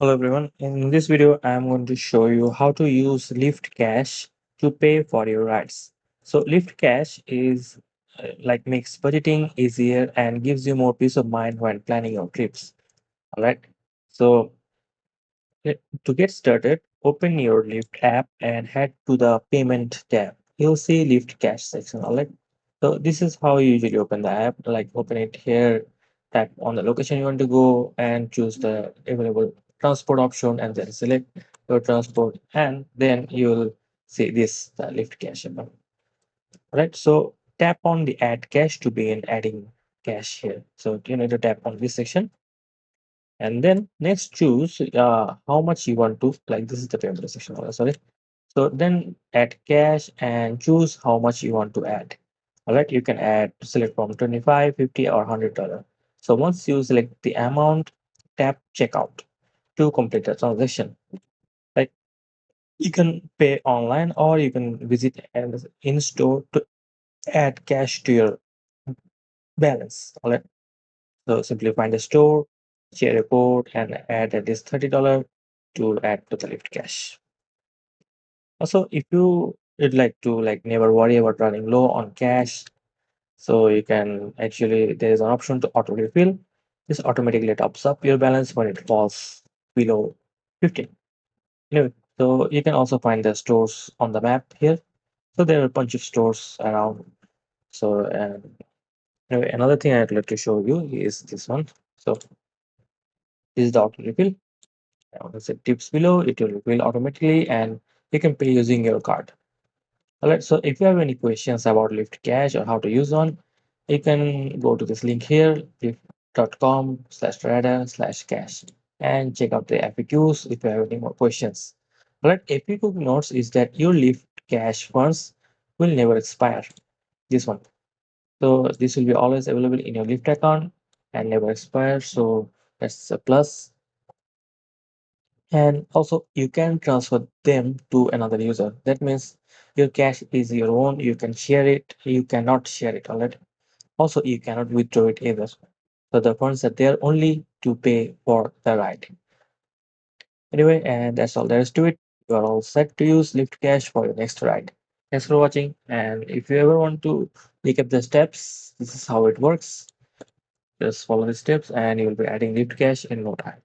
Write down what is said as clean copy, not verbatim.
Hello everyone. In this video, I am going to show you how to use Lyft Cash to pay for your rides. So Lyft Cash is like makes budgeting easier and gives you more peace of mind when planning your trips. All right. So to get started, open your Lyft app and head to the payment tab. You'll see Lyft Cash section. All right. So this is how you usually open the app. Like open it here, tap on the location you want to go and choose the available transport option and then select your transport and then you'll see this the Lyft Cash button. Right. So tap on the add cash to begin adding cash here. So you need to tap on this section and then next choose how much you want to like this is the payment section. Sorry. So then add cash and choose how much you want to add. All right, you can add select from 25, 50 or $100. So once you select the amount, tap checkout to complete the transaction. Like you can pay online or you can visit an in-store to add cash to your balance. All right. So simply find the store, share a code and add at least $30 to add to the Lyft cash. Also, if you would like to like never worry about running low on cash, so you can actually there is an option to auto refill. This automatically tops up your balance when it falls below 15. Anyway, so you can also find the stores on the map here. So there are a bunch of stores around. So anyway, another thing I'd like to show you is this one. So this is the auto refill. Once it dips below, it will refill automatically, and you can pay using your card. All right. So if you have any questions about Lyft Cash or how to use one, you can go to this link here, lyft.com/radar/cash and check out the FAQs if you have any more questions. All right. FAQ notes is that your Lyft Cash funds will never expire. This one. So this will be always available in your Lyft account and never expire. So that's a plus. And also, you can transfer them to another user. That means your cash is your own. You can share it. You cannot share it. All right. Also, you cannot withdraw it either. So the funds are there only to pay for the ride. Anyway, and that's all there is to it. You are all set to use Lyft Cash for your next ride. Thanks for watching. And if you ever want to pick up the steps, this is how it works. Just follow the steps, and you will be adding Lyft Cash in no time.